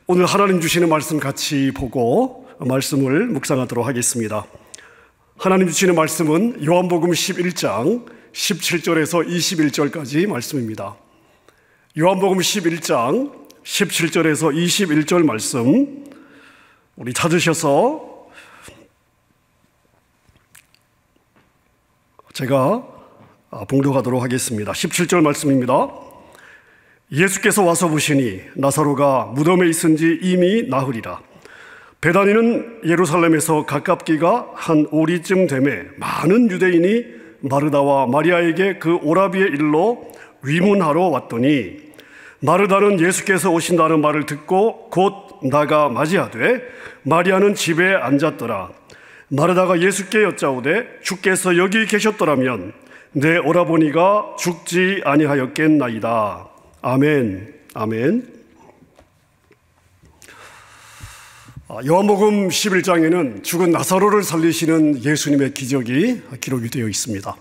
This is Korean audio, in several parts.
오늘 하나님 주시는 말씀 같이 보고 말씀을 묵상하도록 하겠습니다. 하나님 주시는 말씀은 요한복음 11장 17절에서 21절까지 말씀입니다. 요한복음 11장 17절에서 21절 말씀 우리 찾으셔서 제가 봉독하도록 하겠습니다. 17절 말씀입니다. 예수께서 와서 보시니 나사로가 무덤에 있은지 이미 나흘이라. 베다니는 예루살렘에서 가깝기가 한 오리쯤 되매 많은 유대인이 마르다와 마리아에게 그 오라비의 일로 위문하러 왔더니 마르다는 예수께서 오신다는 말을 듣고 곧 나가 맞이하되 마리아는 집에 앉았더라. 마르다가 예수께 여짜오되 주께서 여기 계셨더라면 내 오라버니가 죽지 아니하였겠나이다. 아멘. 아멘. 요한복음 11장에는 죽은 나사로를 살리시는 예수님의 기적이 기록이 되어 있습니다.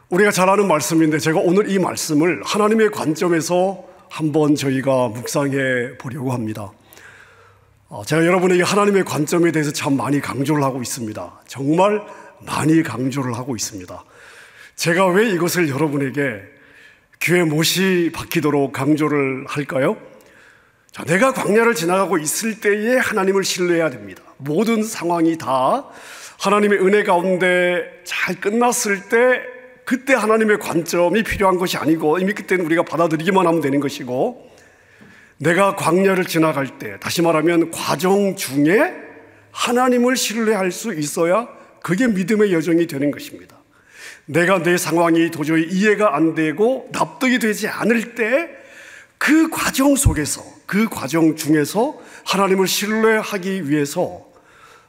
우리가 잘 아는 말씀인데 제가 오늘 이 말씀을 하나님의 관점에서 한번 저희가 묵상해 보려고 합니다. 제가 여러분에게 하나님의 관점에 대해서 참 많이 강조를 하고 있습니다. 정말 많이 강조를 하고 있습니다. 제가 왜 이것을 여러분에게 귀에 못이 박히도록 강조를 할까요? 자, 내가 광야를 지나가고 있을 때에 하나님을 신뢰해야 됩니다. 모든 상황이 다 하나님의 은혜 가운데 잘 끝났을 때 그때 하나님의 관점이 필요한 것이 아니고 이미 그때는 우리가 받아들이기만 하면 되는 것이고, 내가 광야를 지나갈 때, 다시 말하면 과정 중에 하나님을 신뢰할 수 있어야 그게 믿음의 여정이 되는 것입니다. 내가 내 상황이 도저히 이해가 안 되고 납득이 되지 않을 때 그 과정 속에서, 그 과정 중에서 하나님을 신뢰하기 위해서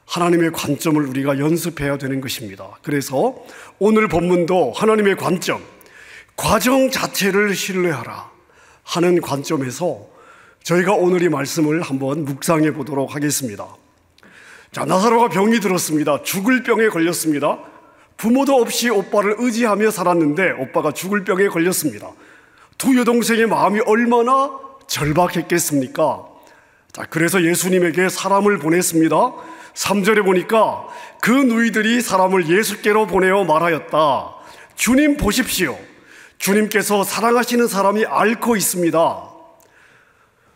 하나님의 관점을 우리가 연습해야 되는 것입니다. 그래서 오늘 본문도 하나님의 관점, 과정 자체를 신뢰하라 하는 관점에서 저희가 오늘 이 말씀을 한번 묵상해 보도록 하겠습니다. 자, 나사로가 병이 들었습니다. 죽을 병에 걸렸습니다. 부모도 없이 오빠를 의지하며 살았는데 오빠가 죽을 병에 걸렸습니다. 두 여동생의 마음이 얼마나 절박했겠습니까? 자, 그래서 예수님에게 사람을 보냈습니다. 3절에 보니까 그 누이들이 사람을 예수께로 보내어 말하였다. 주님 보십시오. 주님께서 사랑하시는 사람이 앓고 있습니다.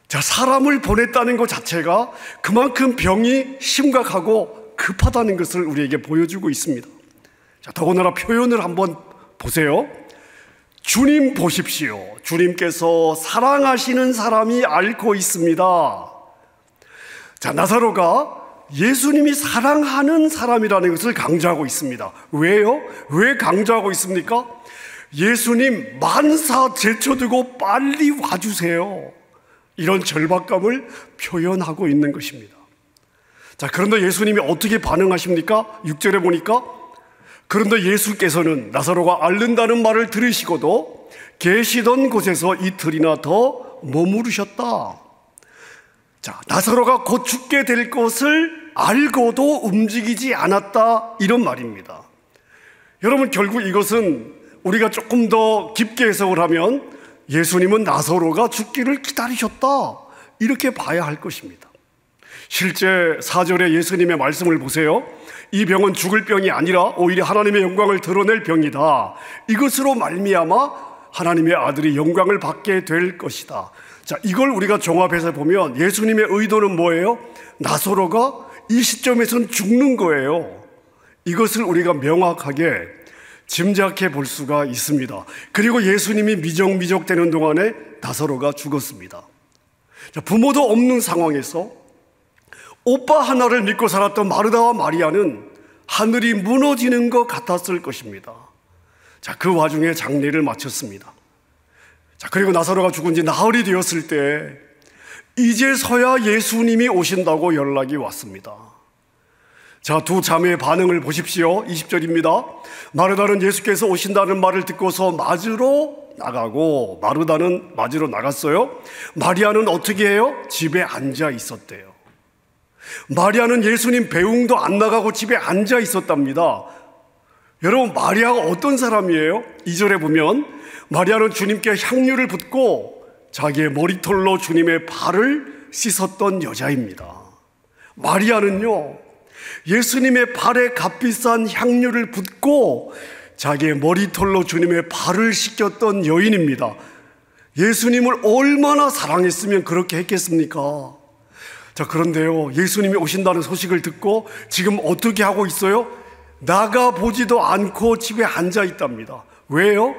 자, 사람을 보냈다는 것 자체가 그만큼 병이 심각하고 급하다는 것을 우리에게 보여주고 있습니다. 자, 더군다나 표현을 한번 보세요. 주님 보십시오. 주님께서 사랑하시는 사람이 앓고 있습니다. 자, 나사로가 예수님이 사랑하는 사람이라는 것을 강조하고 있습니다. 왜요? 왜 강조하고 있습니까? 예수님 만사 제쳐두고 빨리 와주세요. 이런 절박감을 표현하고 있는 것입니다. 자, 그런데 예수님이 어떻게 반응하십니까? 6절에 보니까 그런데 예수께서는 나사로가 앓는다는 말을 들으시고도 계시던 곳에서 이틀이나 더 머무르셨다. 자, 나사로가 곧 죽게 될 것을 알고도 움직이지 않았다, 이런 말입니다. 여러분, 결국 이것은 우리가 조금 더 깊게 해석을 하면 예수님은 나사로가 죽기를 기다리셨다, 이렇게 봐야 할 것입니다. 실제 4절에 예수님의 말씀을 보세요. 이 병은 죽을 병이 아니라 오히려 하나님의 영광을 드러낼 병이다. 이것으로 말미암아 하나님의 아들이 영광을 받게 될 것이다. 자, 이걸 우리가 종합해서 보면 예수님의 의도는 뭐예요? 나사로가 이 시점에선 죽는 거예요. 이것을 우리가 명확하게 짐작해 볼 수가 있습니다. 그리고 예수님이 미적미적 되는 동안에 나사로가 죽었습니다. 자, 부모도 없는 상황에서 오빠 하나를 믿고 살았던 마르다와 마리아는 하늘이 무너지는 것 같았을 것입니다. 자, 그 와중에 장례를 마쳤습니다. 자, 그리고 나사로가 죽은 지 나흘이 되었을 때 이제서야 예수님이 오신다고 연락이 왔습니다. 자, 두 자매의 반응을 보십시오. 20절입니다. 마르다는 예수께서 오신다는 말을 듣고서 맞으러 나가고, 마르다는 맞으러 나갔어요. 마리아는 어떻게 해요? 집에 앉아 있었대요. 마리아는 예수님 배웅도 안 나가고 집에 앉아 있었답니다. 여러분, 마리아가 어떤 사람이에요? 2절에 보면 마리아는 주님께 향유를 붓고 자기의 머리털로 주님의 발을 씻었던 여자입니다. 마리아는요, 예수님의 발에 값비싼 향유를 붓고 자기의 머리털로 주님의 발을 씻겼던 여인입니다. 예수님을 얼마나 사랑했으면 그렇게 했겠습니까? 자, 그런데요, 예수님이 오신다는 소식을 듣고 지금 어떻게 하고 있어요? 나가보지도 않고 집에 앉아 있답니다. 왜요?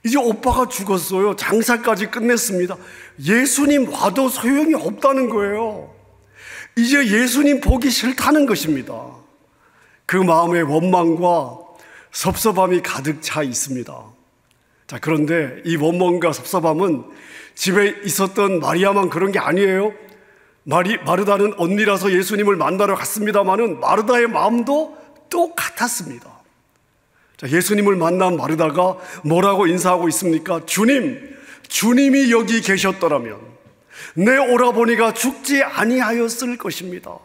이제 오빠가 죽었어요. 장사까지 끝냈습니다. 예수님 와도 소용이 없다는 거예요. 이제 예수님 보기 싫다는 것입니다. 그 마음에 원망과 섭섭함이 가득 차 있습니다. 자, 그런데 이 원망과 섭섭함은 집에 있었던 마리아만 그런 게 아니에요. 마르다는 언니라서 예수님을 만나러 갔습니다마는 마르다의 마음도 똑같았습니다. 자, 예수님을 만난 마르다가 뭐라고 인사하고 있습니까? 주님이 여기 계셨더라면 내 오라버니가 죽지 아니하였을 것입니다.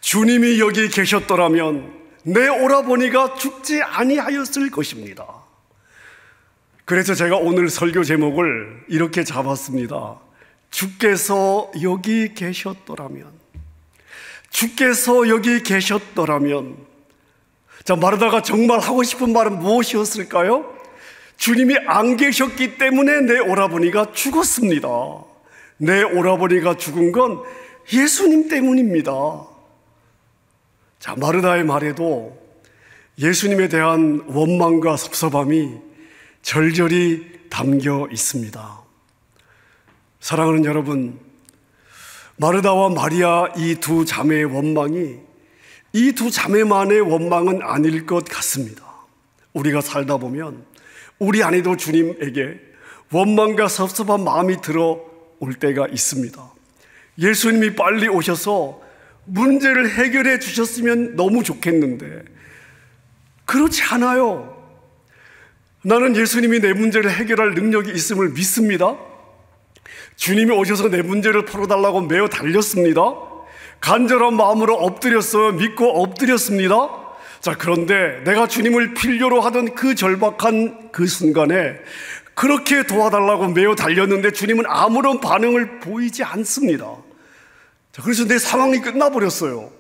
주님이 여기 계셨더라면 내 오라버니가 죽지 아니하였을 것입니다. 그래서 제가 오늘 설교 제목을 이렇게 잡았습니다. 주께서 여기 계셨더라면. 주께서 여기 계셨더라면. 자, 마르다가 정말 하고 싶은 말은 무엇이었을까요? 주님이 안 계셨기 때문에 내 오라버니가 죽었습니다. 내 오라버니가 죽은 건 예수님 때문입니다. 자, 마르다의 말에도 예수님에 대한 원망과 섭섭함이 절절히 담겨 있습니다. 사랑하는 여러분, 마르다와 마리아 이 두 자매의 원망이 이 두 자매만의 원망은 아닐 것 같습니다. 우리가 살다 보면 우리 안에도 주님에게 원망과 섭섭한 마음이 들어올 때가 있습니다. 예수님이 빨리 오셔서 문제를 해결해 주셨으면 너무 좋겠는데 그렇지 않아요. 나는 예수님이 내 문제를 해결할 능력이 있음을 믿습니다. 주님이 오셔서 내 문제를 풀어달라고 매어 달렸습니다. 간절한 마음으로 엎드렸어요. 믿고 엎드렸습니다. 자, 그런데 내가 주님을 필요로 하던 그 절박한 그 순간에 그렇게 도와달라고 매어 달렸는데 주님은 아무런 반응을 보이지 않습니다. 자, 그래서 내 상황이 끝나버렸어요.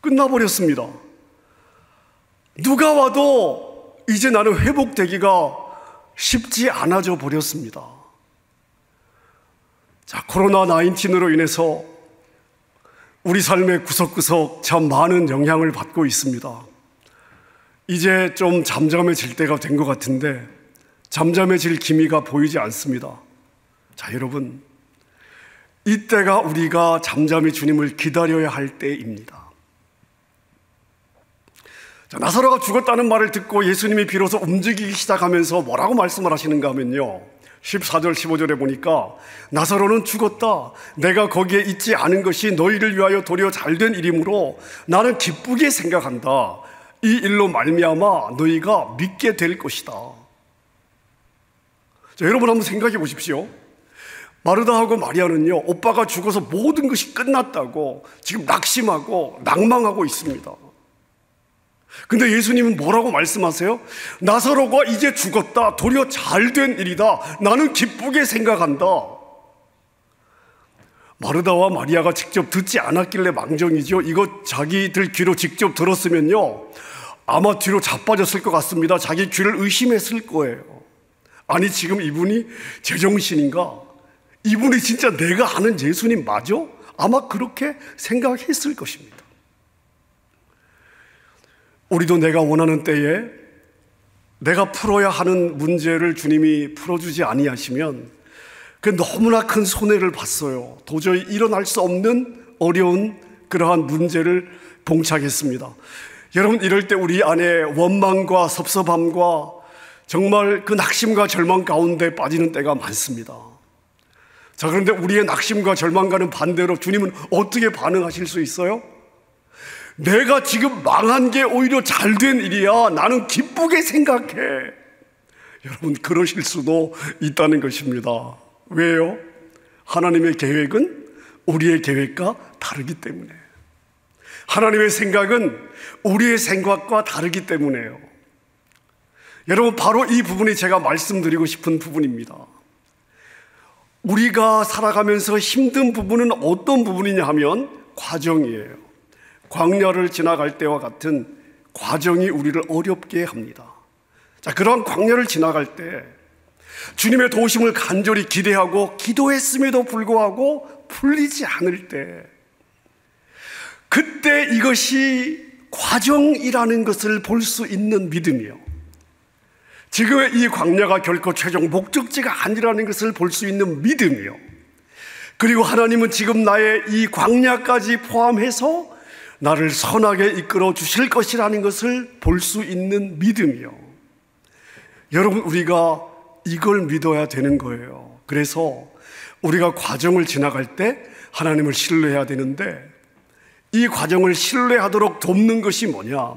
끝나버렸습니다. 누가 와도 이제 나는 회복되기가 쉽지 않아져 버렸습니다. 자, 코로나19으로 인해서 우리 삶의 구석구석 참 많은 영향을 받고 있습니다. 이제 좀 잠잠해질 때가 된 것 같은데 잠잠해질 기미가 보이지 않습니다. 자, 여러분, 이때가 우리가 잠잠히 주님을 기다려야 할 때입니다. 자, 나사로가 죽었다는 말을 듣고 예수님이 비로소 움직이기 시작하면서 뭐라고 말씀을 하시는가 하면요, 14절 15절에 보니까 나사로는 죽었다. 내가 거기에 있지 않은 것이 너희를 위하여 도리어 잘된 일이므로 나는 기쁘게 생각한다. 이 일로 말미암아 너희가 믿게 될 것이다. 자, 여러분 한번 생각해 보십시오. 마르다하고 마리아는요, 오빠가 죽어서 모든 것이 끝났다고 지금 낙심하고 낭망하고 있습니다. 근데 예수님은 뭐라고 말씀하세요? 나사로가 이제 죽었다. 도리어 잘된 일이다. 나는 기쁘게 생각한다. 마르다와 마리아가 직접 듣지 않았길래 망정이죠. 이거 자기들 귀로 직접 들었으면요, 아마 뒤로 자빠졌을 것 같습니다. 자기 귀를 의심했을 거예요. 아니, 지금 이분이 제정신인가? 이분이 진짜 내가 아는 예수님 맞아? 아마 그렇게 생각했을 것입니다. 우리도 내가 원하는 때에 내가 풀어야 하는 문제를 주님이 풀어주지 아니하시면 그 너무나 큰 손해를 봤어요. 도저히 일어날 수 없는 어려운 그러한 문제를 봉착했습니다. 여러분, 이럴 때 우리 안에 원망과 섭섭함과 정말 그 낙심과 절망 가운데 빠지는 때가 많습니다. 자, 그런데 우리의 낙심과 절망과는 반대로 주님은 어떻게 반응하실 수 있어요? 내가 지금 망한 게 오히려 잘된 일이야. 나는 기쁘게 생각해. 여러분, 그러실 수도 있다는 것입니다. 왜요? 하나님의 계획은 우리의 계획과 다르기 때문에. 하나님의 생각은 우리의 생각과 다르기 때문에요. 여러분, 바로 이 부분이 제가 말씀드리고 싶은 부분입니다. 우리가 살아가면서 힘든 부분은 어떤 부분이냐 하면 과정이에요. 광야를 지나갈 때와 같은 과정이 우리를 어렵게 합니다. 자, 그러한 광야를 지나갈 때 주님의 도우심을 간절히 기대하고 기도했음에도 불구하고 풀리지 않을 때, 그때 이것이 과정이라는 것을 볼 수 있는 믿음이요, 지금의 이 광야가 결코 최종 목적지가 아니라는 것을 볼 수 있는 믿음이요, 그리고 하나님은 지금 나의 이 광야까지 포함해서 나를 선하게 이끌어 주실 것이라는 것을 볼 수 있는 믿음이요. 여러분, 우리가 이걸 믿어야 되는 거예요. 그래서 우리가 과정을 지나갈 때 하나님을 신뢰해야 되는데, 이 과정을 신뢰하도록 돕는 것이 뭐냐?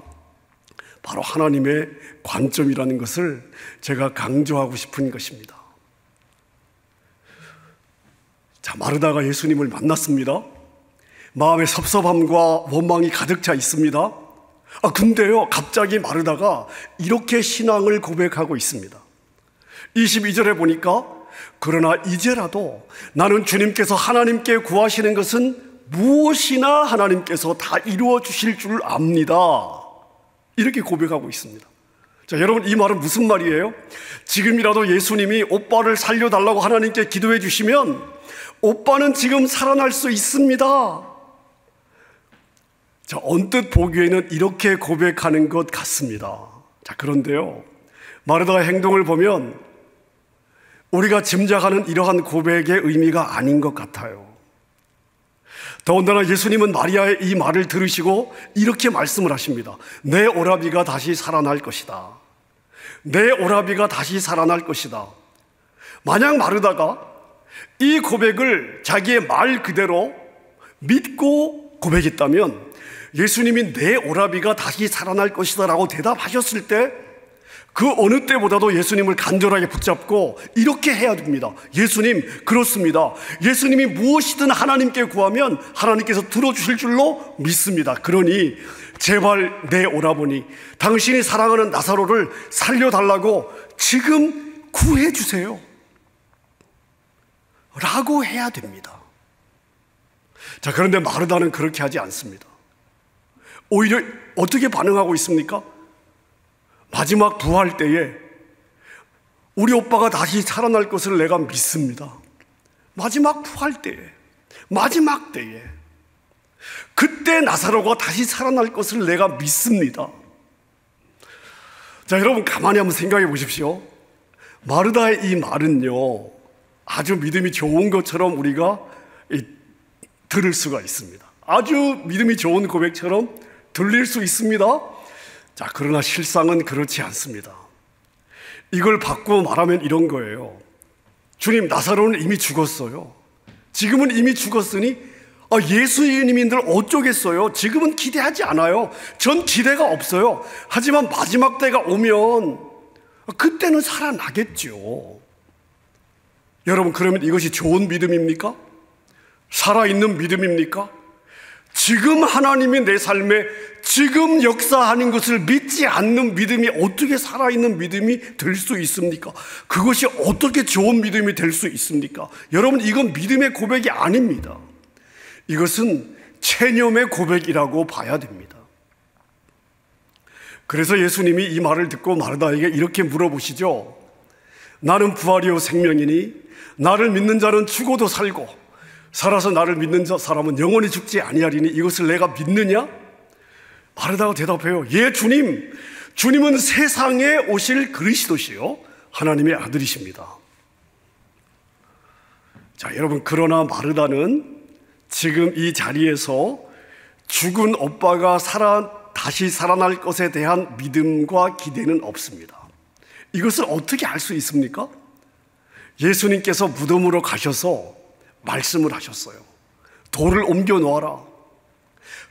바로 하나님의 관점이라는 것을 제가 강조하고 싶은 것입니다. 자, 마르다가 예수님을 만났습니다. 마음에 섭섭함과 원망이 가득 차 있습니다. 근데요, 갑자기 마르다가 이렇게 신앙을 고백하고 있습니다. 22절에 보니까, 그러나 이제라도 나는 주님께서 하나님께 구하시는 것은 무엇이나 하나님께서 다 이루어 주실 줄 압니다. 이렇게 고백하고 있습니다. 자, 여러분, 이 말은 무슨 말이에요? 지금이라도 예수님이 오빠를 살려달라고 하나님께 기도해 주시면 오빠는 지금 살아날 수 있습니다. 자, 언뜻 보기에는 이렇게 고백하는 것 같습니다. 자, 그런데요, 마르다의 행동을 보면 우리가 짐작하는 이러한 고백의 의미가 아닌 것 같아요. 더군다나 예수님은 마리아의 이 말을 들으시고 이렇게 말씀을 하십니다. 내 오라비가 다시 살아날 것이다. 내 오라비가 다시 살아날 것이다. 만약 마르다가 이 고백을 자기의 말 그대로 믿고 고백했다면, 예수님이 내 오라비가 다시 살아날 것이다 라고 대답하셨을 때, 그 어느 때보다도 예수님을 간절하게 붙잡고 이렇게 해야 됩니다. 예수님, 그렇습니다. 예수님이 무엇이든 하나님께 구하면 하나님께서 들어주실 줄로 믿습니다. 그러니 제발 내 오라버니, 당신이 사랑하는 나사로를 살려달라고 지금 구해주세요 라고 해야 됩니다. 자, 그런데 마르다는 그렇게 하지 않습니다. 오히려 어떻게 반응하고 있습니까? 마지막 부활 때에 우리 오빠가 다시 살아날 것을 내가 믿습니다. 마지막 부활 때에, 마지막 때에, 그때 나사로가 다시 살아날 것을 내가 믿습니다. 자, 여러분, 가만히 한번 생각해 보십시오. 마르다의 이 말은요, 아주 믿음이 좋은 것처럼 우리가 들을 수가 있습니다. 아주 믿음이 좋은 고백처럼 들릴 수 있습니다. 자, 그러나 실상은 그렇지 않습니다. 이걸 바꾸어 말하면 이런 거예요. 주님, 나사로는 이미 죽었어요. 지금은 이미 죽었으니 예수님인들 어쩌겠어요? 지금은 기대하지 않아요. 전 기대가 없어요. 하지만 마지막 때가 오면 그때는 살아나겠죠. 여러분, 그러면 이것이 좋은 믿음입니까? 살아있는 믿음입니까? 지금 하나님이 내 삶에 지금 역사하는 것을 믿지 않는 믿음이 어떻게 살아있는 믿음이 될 수 있습니까? 그것이 어떻게 좋은 믿음이 될 수 있습니까? 여러분, 이건 믿음의 고백이 아닙니다. 이것은 체념의 고백이라고 봐야 됩니다. 그래서 예수님이 이 말을 듣고 마르다에게 이렇게 물어보시죠. 나는 부활이요 생명이니 나를 믿는 자는 죽어도 살고 살아서 나를 믿는 사람은 영원히 죽지 아니하리니 이것을 내가 믿느냐? 마르다가 대답해요. 예, 주님. 주님은 세상에 오실 그리스도시요 하나님의 아들이십니다. 자, 여러분, 그러나 마르다는 지금 이 자리에서 죽은 오빠가 다시 살아날 것에 대한 믿음과 기대는 없습니다. 이것을 어떻게 알 수 있습니까? 예수님께서 무덤으로 가셔서 말씀을 하셨어요. 돌을 옮겨 놓아라.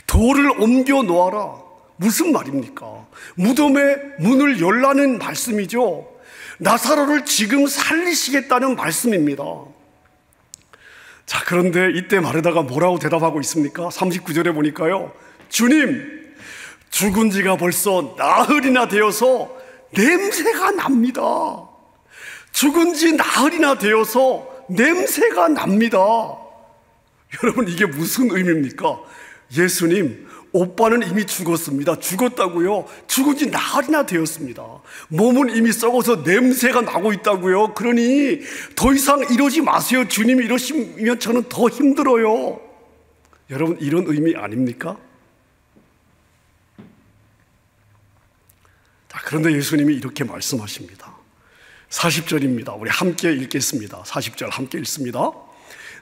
돌을 옮겨 놓아라. 무슨 말입니까? 무덤의 문을 열라는 말씀이죠. 나사로를 지금 살리시겠다는 말씀입니다. 자, 그런데 이때 마르다가 뭐라고 대답하고 있습니까? 39절에 보니까요. 주님, 죽은 지가 벌써 나흘이나 되어서 냄새가 납니다. 죽은 지 나흘이나 되어서 냄새가 납니다. 여러분, 이게 무슨 의미입니까? 예수님, 오빠는 이미 죽었습니다. 죽었다고요? 죽은 지 나흘이나 되었습니다. 몸은 이미 썩어서 냄새가 나고 있다고요. 그러니 더 이상 이러지 마세요. 주님이 이러시면 저는 더 힘들어요. 여러분, 이런 의미 아닙니까? 자, 그런데 예수님이 이렇게 말씀하십니다. 40절입니다. 우리 함께 읽겠습니다. 40절 함께 읽습니다.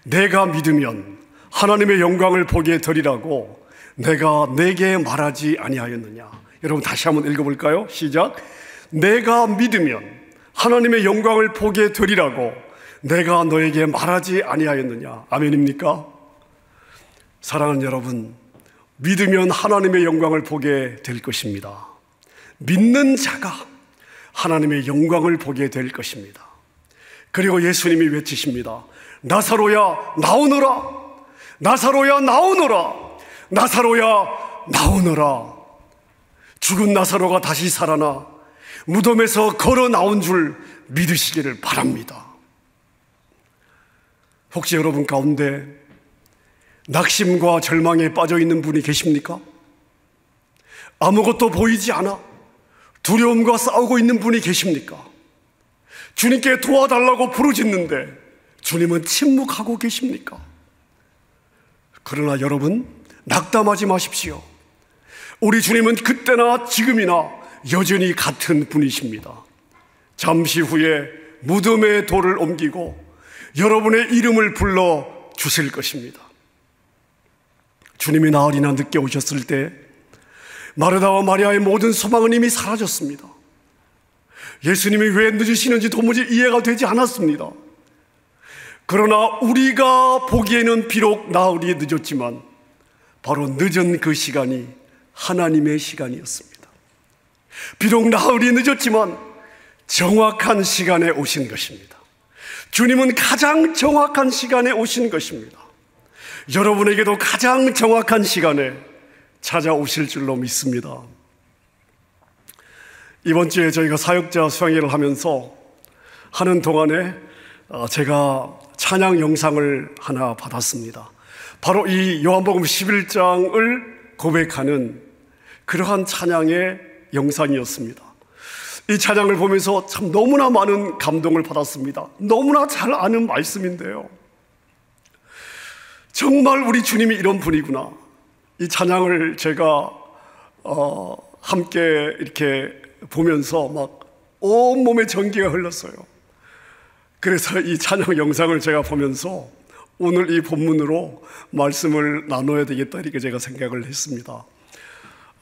내가 믿으면 하나님의 영광을 보게 되리라고 내가 내게 말하지 아니하였느냐. 여러분, 다시 한번 읽어볼까요? 시작. 내가 믿으면 하나님의 영광을 보게 되리라고 내가 너에게 말하지 아니하였느냐. 아멘입니까? 사랑하는 여러분, 믿으면 하나님의 영광을 보게 될 것입니다. 믿는 자가 하나님의 영광을 보게 될 것입니다. 그리고 예수님이 외치십니다. 나사로야 나오너라. 나사로야 나오너라. 나사로야 나오너라. 죽은 나사로가 다시 살아나 무덤에서 걸어 나온 줄 믿으시기를 바랍니다. 혹시 여러분 가운데 낙심과 절망에 빠져 있는 분이 계십니까? 아무것도 보이지 않아 두려움과 싸우고 있는 분이 계십니까? 주님께 도와달라고 부르짖는데 주님은 침묵하고 계십니까? 그러나 여러분, 낙담하지 마십시오. 우리 주님은 그때나 지금이나 여전히 같은 분이십니다. 잠시 후에 무덤의 돌을 옮기고 여러분의 이름을 불러 주실 것입니다. 주님이 나흘이나 늦게 오셨을 때 마르다와 마리아의 모든 소망은 이미 사라졌습니다. 예수님이 왜 늦으시는지 도무지 이해가 되지 않았습니다. 그러나 우리가 보기에는 비록 나흘이 늦었지만 바로 늦은 그 시간이 하나님의 시간이었습니다. 비록 나흘이 늦었지만 정확한 시간에 오신 것입니다. 주님은 가장 정확한 시간에 오신 것입니다. 여러분에게도 가장 정확한 시간에 찾아오실 줄로 믿습니다. 이번 주에 저희가 사역자 수양회를 하면서 하는 동안에 제가 찬양 영상을 하나 받았습니다. 바로 이 요한복음 11장을 고백하는 그러한 찬양의 영상이었습니다. 이 찬양을 보면서 참 너무나 많은 감동을 받았습니다. 너무나 잘 아는 말씀인데요, 정말 우리 주님이 이런 분이구나. 이 찬양을 제가 함께 이렇게 보면서 막 온몸에 전기가 흘렀어요. 그래서 이 찬양 영상을 제가 보면서 오늘 이 본문으로 말씀을 나눠야 되겠다, 이렇게 제가 생각을 했습니다.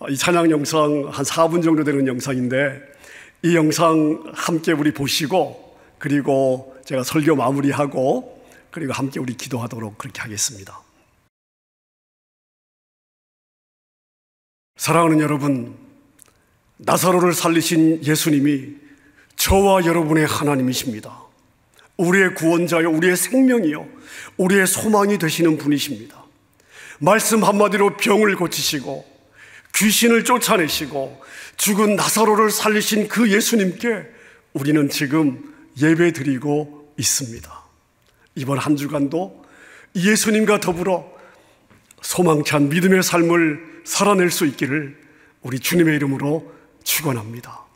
이 찬양 영상 한 4분 정도 되는 영상인데 이 영상 함께 우리 보시고 그리고 제가 설교 마무리하고 그리고 함께 우리 기도하도록 그렇게 하겠습니다. 사랑하는 여러분, 나사로를 살리신 예수님이 저와 여러분의 하나님이십니다. 우리의 구원자요, 우리의 생명이요, 우리의 소망이 되시는 분이십니다. 말씀 한마디로 병을 고치시고 귀신을 쫓아내시고 죽은 나사로를 살리신 그 예수님께 우리는 지금 예배드리고 있습니다. 이번 한 주간도 예수님과 더불어 소망찬 믿음의 삶을 살아낼 수 있기를 우리 주님의 이름으로 축원합니다.